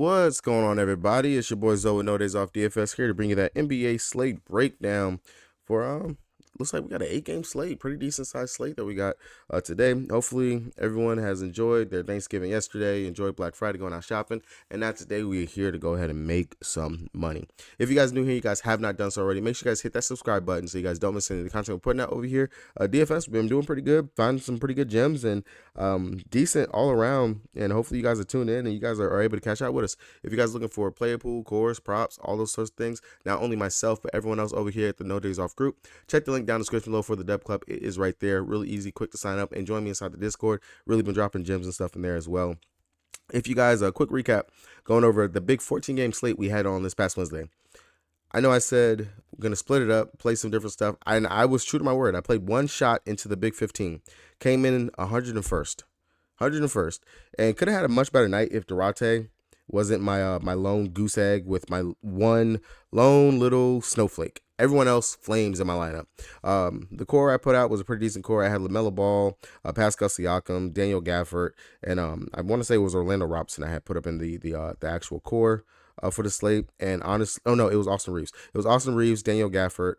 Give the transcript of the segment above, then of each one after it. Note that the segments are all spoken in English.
What's going on, everybody? It's your boy Zoe with No Days Off DFS here to bring you that NBA slate breakdown for looks like we got an 8-game slate, pretty decent sized slate that we got today. Hopefully everyone has enjoyed their Thanksgiving yesterday, enjoyed Black Friday, going out shopping, and now today we're here to go ahead and make some money. If you guys are new here, you guys have not done so already, make sure you guys hit that subscribe button so you guys don't miss any of the content we're putting out over here. DFS, we've been doing pretty good, finding some pretty good gems and decent all around, and hopefully you guys are tuned in and you guys are able to cash out with us. If you guys are looking for player pool, cores, props, all those sorts of things, not only myself but everyone else over here at the No Days Off group, check the link down in the description below for the Dub Club. It is right there, really easy, quick to sign up, and join me inside the Discord. Really been dropping gems and stuff in there as well. If you guys, a quick recap, going over the big 14-game slate we had on this past Wednesday. I know I said we're going to split it up, play some different stuff, and I was true to my word. I played one shot into the big 15, came in 101st, and could have had a much better night if Durate wasn't my my lone goose egg with my one lone little snowflake. Everyone else flames in my lineup. The core I put out was a pretty decent core. I had LaMelo Ball, Pascal Siakam, Daniel Gafford, and I want to say it was Orlando Robinson I had put up in the actual core for the slate. And honestly, oh no, it was Austin Reeves. It was Austin Reeves, Daniel Gafford,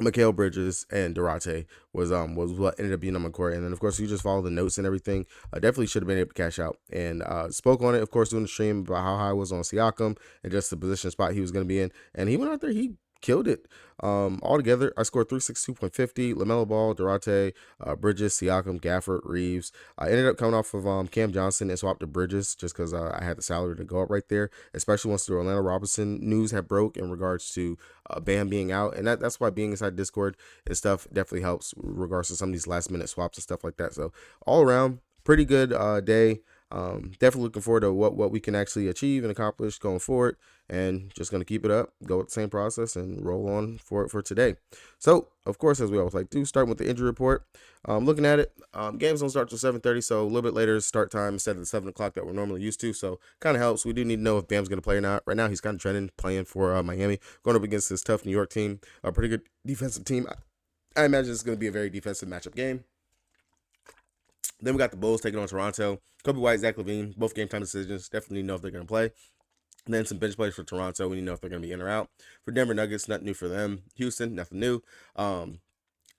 Mikal Bridges, and Durate was what ended up being on my core. And then of course you just follow the notes and everything. I definitely should have been able to cash out, and spoke on it, of course, doing the stream about how high I was on Siakam and just the position spot he was going to be in, and he went out there, he killed it. Altogether, I scored 362.50. LaMelo Ball, Durate, Bridges, Siakam, Gafford, Reeves. I ended up coming off of Cam Johnson and swapped to Bridges just because I had the salary to go up right there, especially once the Orlando Robinson news had broke in regards to Bam being out. And that's why being inside Discord and stuff definitely helps in regards to some of these last minute swaps and stuff like that. So all around, pretty good day. Definitely looking forward to what we can actually achieve and accomplish going forward, and just going to keep it up, go with the same process, and roll on for today. So, of course, as we always like to, starting with the injury report. Looking at it, games don't start till 7:30, so a little bit later start time instead of the 7 o'clock that we're normally used to, so kind of helps. We do need to know if Bam's going to play or not. Right now, he's kind of trending, playing for Miami, going up against this tough New York team, a pretty good defensive team. I imagine it's going to be a very defensive matchup game. Then we got the Bulls taking on Toronto. Kobe White, Zach LaVine, both game time decisions. Definitely know if they're going to play. And then some bench plays for Toronto. We need to know if they're going to be in or out. For Denver Nuggets, nothing new for them. Houston, nothing new.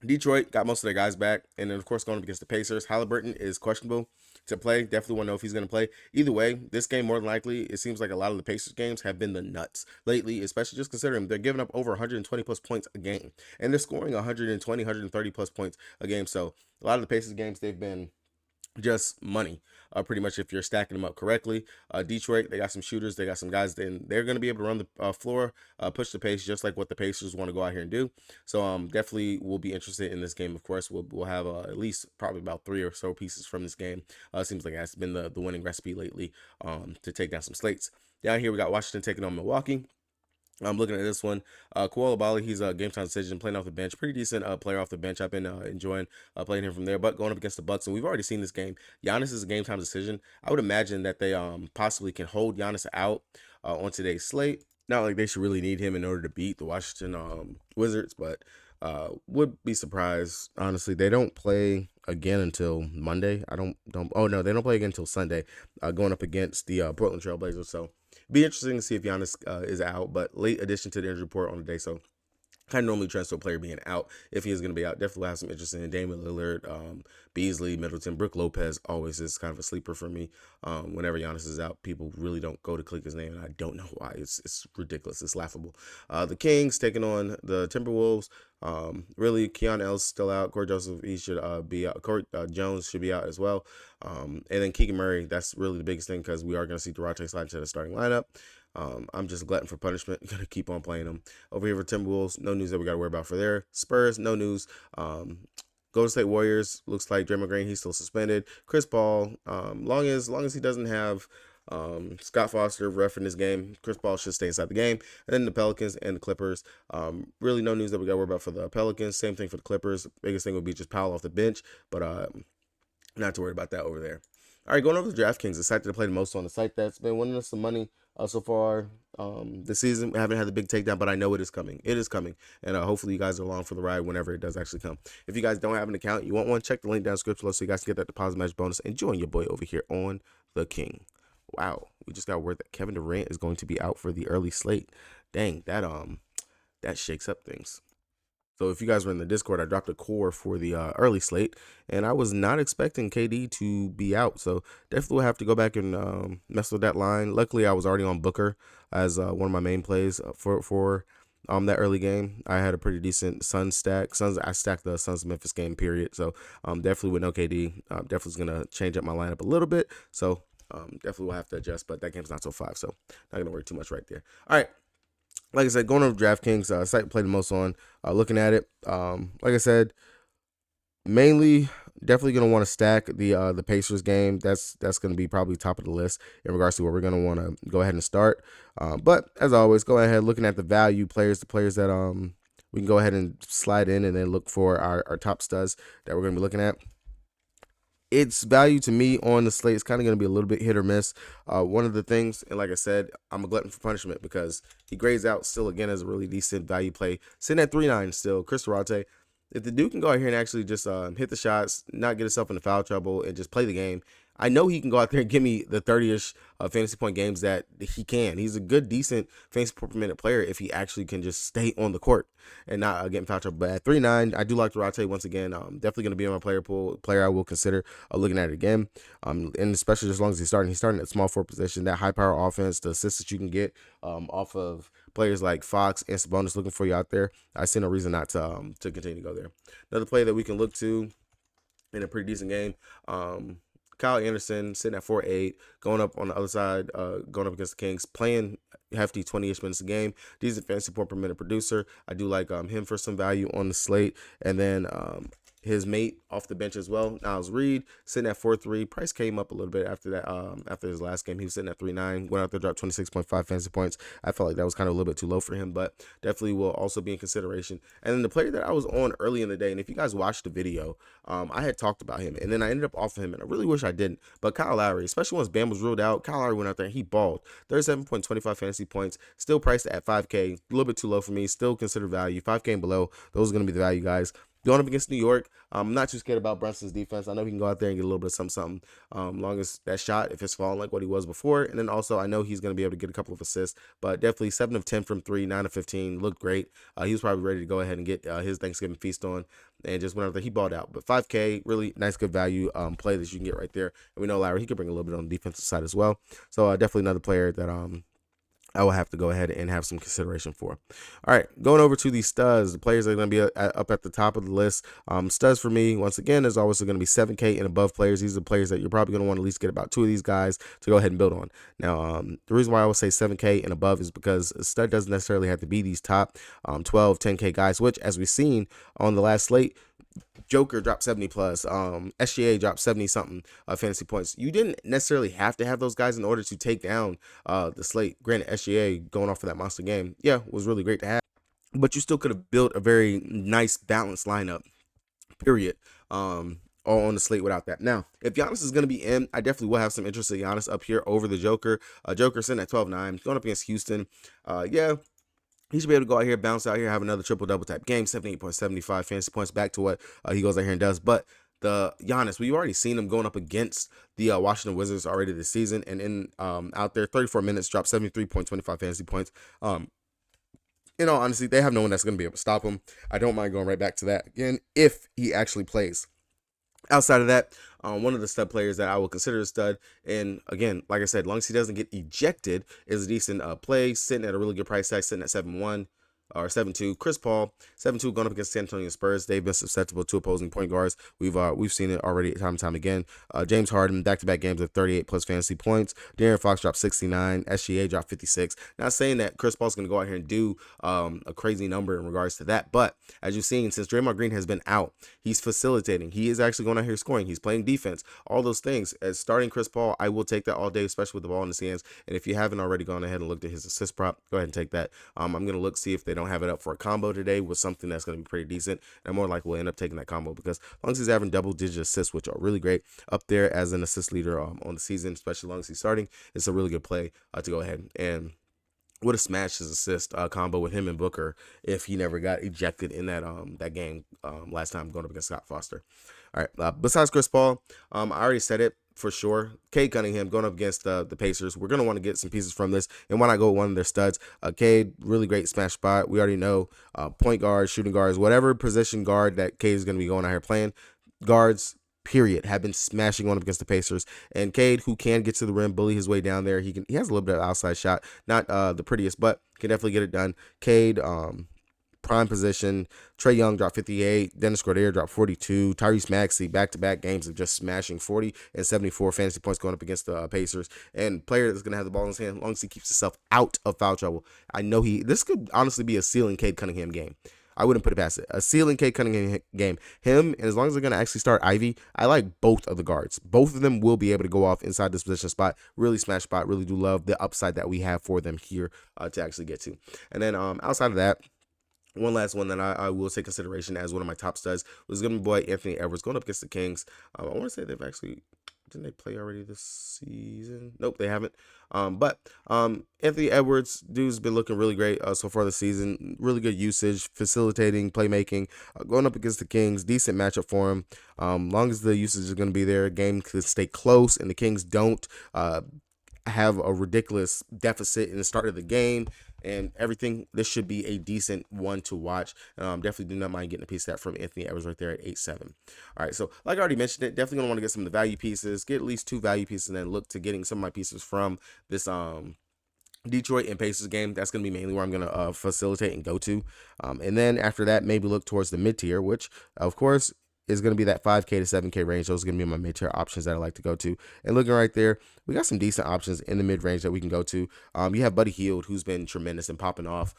Detroit got most of their guys back. And then, of course, going up against the Pacers. Halliburton is questionable to play. Definitely want to know if he's going to play. Either way, this game, more than likely, it seems like a lot of the Pacers games have been the nuts lately, especially just considering they're giving up over 120 plus points a game. And they're scoring 120, 130 plus points a game. So a lot of the Pacers games, they've been just money, pretty much, if you're stacking them up correctly. Detroit, they got some shooters, they got some guys, and they're going to be able to run the floor, push the pace, just like what the Pacers want to go out here and do. So definitely we'll be interested in this game. Of course, we'll have at least probably about 3 or so pieces from this game. Seems like that's been the winning recipe lately, to take down some slates. Down here we got Washington taking on Milwaukee. I'm looking at this one. Koulibaly, he's a game time decision, playing off the bench. Pretty decent player off the bench. I've been enjoying playing him from there. But going up against the Bucks, and we've already seen this game. Giannis is a game time decision. I would imagine that they possibly can hold Giannis out on today's slate. Not like they should really need him in order to beat the Washington Wizards, but would be surprised. Honestly, they don't play again until Monday. Oh no, they don't play again until Sunday. Going up against the Portland Trailblazers. So be interesting to see if Giannis is out, but late addition to the injury report on the day, so kind of normally trends to a player being out. If he is going to be out, definitely have some interest in Damian Lillard, Beasley, Middleton, Brook Lopez always is kind of a sleeper for me. Whenever Giannis is out, people really don't go to click his name, and I don't know why. It's ridiculous. It's laughable. The Kings taking on the Timberwolves. Really, Keon Ellis still out. Corey Joseph, he should be out. Corey Jones should be out as well. And then Keegan Murray, that's really the biggest thing, because we are going to see Durate slide into the starting lineup. I'm just a glutton for punishment. Gonna keep on playing them. Over here for Timberwolves, no news that we got to worry about for there. Spurs, no news. Golden State Warriors, looks like Draymond Green, he's still suspended. Chris Paul, long as he doesn't have Scott Foster ref in this game, Chris Paul should stay inside the game. And then the Pelicans and the Clippers, really no news that we got to worry about for the Pelicans. Same thing for the Clippers. Biggest thing would be just Powell off the bench, but not to worry about that over there. All right, going over to DraftKings, the site that I play the most on, the site that's been winning us some money so far this season. We haven't had the big takedown, but I know it is coming. It is coming, and hopefully you guys are along for the ride whenever it does actually come. If you guys don't have an account, you want one, check the link down in the description below so you guys can get that deposit match bonus and join your boy over here on The King. Wow, we just got word that Kevin Durant is going to be out for the early slate. Dang, that shakes up things. So if you guys were in the Discord, I dropped a core for the early slate, and I was not expecting KD to be out. So definitely will have to go back and mess with that line. Luckily, I was already on Booker as one of my main plays for that early game. I had a pretty decent Suns stack. I stacked the Suns Memphis game period. So definitely with no KD, definitely is gonna change up my lineup a little bit. So definitely will have to adjust. But that game's not till 5, so not gonna worry too much right there. All right. Like I said, going over DraftKings, site to play the most on. Looking at it, like I said, mainly definitely gonna want to stack the Pacers game. That's gonna be probably top of the list in regards to where we're gonna want to go ahead and start. But as always, go ahead looking at the value players, the players that we can go ahead and slide in and then look for our top studs that we're gonna be looking at. Its value to me on the slate is kind of going to be a little bit hit or miss. One of the things, and like I said, I'm a glutton for punishment because he grades out still again as a really decent value play. Sitting at 3.9 still, Chris Durante. If the dude can go out here and actually just hit the shots, not get himself into foul trouble, and just play the game, I know he can go out there and give me the 30-ish fantasy point games that he can. He's a good, decent fantasy point per minute player if he actually can just stay on the court and not get in foul trouble. But at 3.9, I do like Durante once again. Definitely going to be on my player pool. Player I will consider looking at it again. And especially as long as he's starting at small forward position. That high power offense, the assists that you can get off of players like Fox and Sabonis looking for you out there. I see no reason not to continue to go there. Another player that we can look to in a pretty decent game. Kyle Anderson sitting at 4.8, going up on the other side, going up against the Kings, playing hefty 20-ish minutes a game. Decent fantasy point per minute producer. I do like him for some value on the slate. And then his mate off the bench as well, Niles Reed, sitting at 4.3. Price came up a little bit after that. After his last game, he was sitting at 3.9. Went out there, dropped 26.5 fantasy points. I felt like that was kind of a little bit too low for him, but definitely will also be in consideration. And then the player that I was on early in the day, and if you guys watched the video, I had talked about him, and then I ended up off of him, and I really wish I didn't. But Kyle Lowry, especially once Bam was ruled out, Kyle Lowry went out there and he balled. 37.25 fantasy points, still priced at 5K, a little bit too low for me. Still consider value. 5K and below, those are going to be the value guys. Going up against New York, I'm not too scared about Brunson's defense. I know he can go out there and get a little bit of something, long as that shot, if it's falling like what he was before. And then also, I know he's going to be able to get a couple of assists, but definitely 7 of 10 from 3, 9 of 15, looked great. He was probably ready to go ahead and get his Thanksgiving feast on, and just went out there, he balled out. But 5K, really nice, good value play that you can get right there. And we know Lowry, he could bring a little bit on the defensive side as well. So definitely another player that I will have to go ahead and have some consideration for. All right, going over to the studs, the players that are going to be up at the top of the list. Studs for me, once again, is always going to be 7K and above players. These are the players that you're probably going to want to at least get about 2 of these guys to go ahead and build on. Now, the reason why I would say 7K and above is because a stud doesn't necessarily have to be these top 12, 10K guys, which, as we've seen on the last slate, Joker dropped 70 plus. SGA dropped 70 something fantasy points. You didn't necessarily have to have those guys in order to take down the slate. Granted, SGA going off for that monster game, yeah, was really great to have, but you still could have built a very nice balanced lineup. Period. On the slate without that. Now, if Giannis is going to be in, I definitely will have some interest in Giannis up here over the Joker. Joker sitting at 12.9, going up against Houston. Yeah. He should be able to go out here, bounce out here, have another triple-double type game, 78.75 fantasy points, back to what he goes out here and does. But the Giannis, we've already seen him going up against the Washington Wizards already this season, and in out there, 34 minutes, dropped 73.25 fantasy points. In all honesty, they have no one that's going to be able to stop him. I don't mind going right back to that again if he actually plays. Outside of that, one of the stud players that I will consider a stud, and again, like I said, as long as he doesn't get ejected, is a decent play, sitting at a really good price tag, sitting at 7.1 or 7.2. Chris Paul, 7.2, going up against San Antonio Spurs. They've been susceptible to opposing point guards. We've seen it already time and time again. James Harden, back-to-back games of 38 plus fantasy points. De'Aaron Fox dropped 69. SGA dropped 56. Not saying that Chris Paul's going to go out here and do a crazy number in regards to that, but as you've seen, since Draymond Green has been out, he's facilitating. He is actually going out here scoring. He's playing defense. All those things. As starting Chris Paul, I will take that all day, especially with the ball in his hands. And if you haven't already gone ahead and looked at his assist prop, go ahead and take that. I'm going to look, see if they don't have it up for a combo today with something that's going to be pretty decent, and more likely we'll end up taking that combo because as long as he's having double-digit assists, which are really great, up there as an assist leader on the season, especially as long as he's starting, it's a really good play to go ahead and would have smashed his assist combo with him and Booker if he never got ejected in that game last time going up against Scott Foster. All right, besides Chris Paul, I already said it. for sure. Cade Cunningham going up against the Pacers. We're going to want to get some pieces from this, and why not go with one of their studs? Cade, really great smash spot. We already know point guards, shooting guards, whatever position guard that Cade is going to be going out here playing. Guards, period, have been smashing one up against the Pacers. And Cade, who can get to the rim, bully his way down there. He has a little bit of outside shot, not the prettiest, but can definitely get it done. Cade, prime position. Trae Young dropped 58. Dennis Schroeder dropped 42. Tyrese Maxey back-to-back games of just smashing 40 and 74 fantasy points going up against the Pacers. And player that's going to have the ball in his hand as long as he keeps himself out of foul trouble. I know this could honestly be a ceiling Cade Cunningham game. I wouldn't put it past it. A ceiling Cade Cunningham game. Him, and as long as they're going to actually start Ivy, I like both of the guards. Both of them will be able to go off inside this position spot. Really smash spot. Really do love the upside that we have for them here to actually get to. And then outside of that, one last one that I will take consideration as one of my top studs was going to be boy Anthony Edwards going up against the Kings. I want to say didn't they play already this season? Nope, they haven't. But Anthony Edwards, dude's been looking really great so far this season. Really good usage, facilitating, playmaking, going up against the Kings. Decent matchup for him. Long as the usage is going to be there, game could stay close, and the Kings don't have a ridiculous deficit in the start of the game and everything. This should be a decent one to watch. Definitely do not mind getting a piece of that from Anthony Edwards right there at 8-7. All right, so like I already mentioned it, definitely gonna want to get some of the value pieces, get at least 2 value pieces, and then look to getting some of my pieces from this Detroit and Pacers game. That's going to be mainly where I'm going to facilitate and go to. And then after that, maybe look towards the mid-tier, which of course is going to be that 5K to 7K range. Those are going to be my mid-tier options that I like to go to. And looking right there, we got some decent options in the mid-range that we can go to. You have Buddy Hield, who's been tremendous and popping off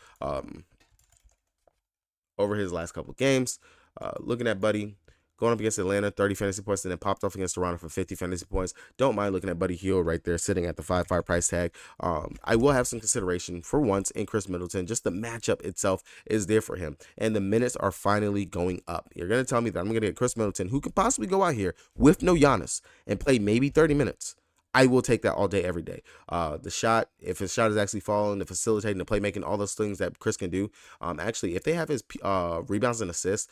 over his last couple of games. Looking at Buddy, going up against Atlanta, 30 fantasy points, and then popped off against Toronto for 50 fantasy points. Don't mind looking at Buddy Hield right there, sitting at the 5.5 price tag. I will have some consideration for once in Chris Middleton. Just the matchup itself is there for him, and the minutes are finally going up. You're going to tell me that I'm going to get Chris Middleton, who could possibly go out here with no Giannis and play maybe 30 minutes. I will take that all day, every day. The shot, if his shot is actually falling, the facilitating, the playmaking, all those things that Chris can do. Actually, if they have his rebounds and assists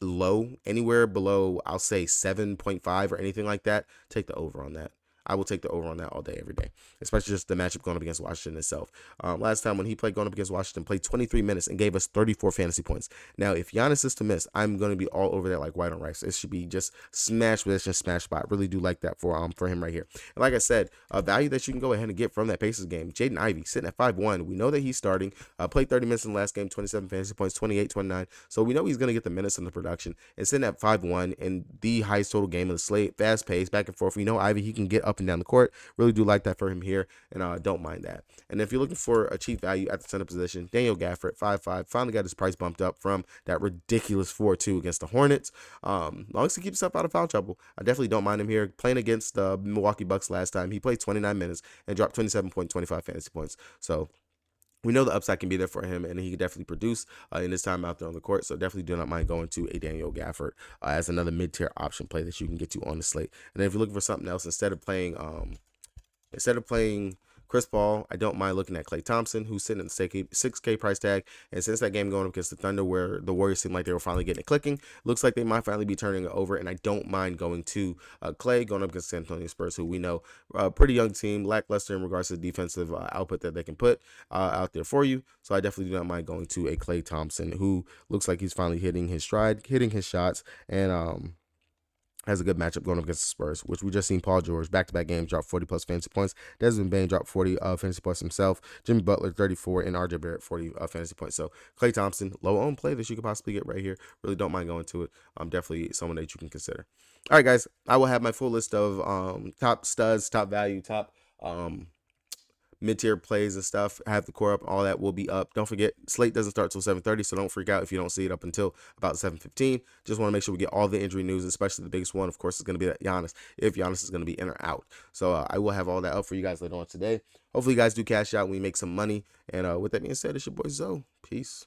low, anywhere below, I'll say 7.5 or anything like that, take the over on that. I will take the over on that all day, every day, especially just the matchup going up against Washington itself. Last time when he played going up against Washington, played 23 minutes and gave us 34 fantasy points. Now, if Giannis is to miss, I'm going to be all over that like white on rice. It should be just smash position, smash spot. Really do like that for him right here. And like I said, value that you can go ahead and get from that Pacers game. Jaden Ivey sitting at 5-1. We know that he's starting. Played 30 minutes in the last game, 27 fantasy points, 28, 29. So we know he's going to get the minutes in the production. And sitting at 5-1 in the highest total game of the slate, fast pace, back and forth. We know Ivey, he can get up and down the court. Really do like that for him here, and don't mind that. And if you're looking for a cheap value at the center position, Daniel Gafford, 5.5, finally got his price bumped up from that ridiculous 4.2 against the Hornets. Long as he keeps himself out of foul trouble, I definitely don't mind him here. Playing against the Milwaukee Bucks last time, he played 29 minutes and dropped 27.25 fantasy points. So we know the upside can be there for him, and he can definitely produce in his time out there on the court. So definitely do not mind going to a Daniel Gafford as another mid-tier option play that you can get to on the slate. And then if you're looking for something else, instead of playing Chris Paul, I don't mind looking at Klay Thompson, who's sitting at the 6K price tag. And since that game going up against the Thunder, where the Warriors seemed like they were finally getting it clicking, looks like they might finally be turning it over. And I don't mind going to Klay, going up against San Antonio Spurs, who we know pretty young team, lackluster in regards to the defensive output that they can put out there for you. So I definitely do not mind going to a Klay Thompson, who looks like he's finally hitting his stride, hitting his shots, and has a good matchup going up against the Spurs, which we just seen Paul George back-to-back games drop 40-plus fantasy points. Desmond Bane dropped 40 fantasy points himself. Jimmy Butler 34, and RJ Barrett 40 fantasy points. So Klay Thompson, low-owned play that you could possibly get right here. Really don't mind going to it. Definitely someone that you can consider. All right, guys, I will have my full list of top studs, top value, top mid-tier plays and stuff. I have the core up, all that will be up. Don't forget, Slate doesn't start till 7:30, so don't freak out if you don't see it up until about 7:15. Just want to make sure we get all the injury news, especially the biggest one, of course, is going to be that Giannis, if Giannis is going to be in or out. So I will have all that up for you guys later on today. Hopefully you guys do cash out and we make some money. And with that being said, it's your boy Zoe. Peace.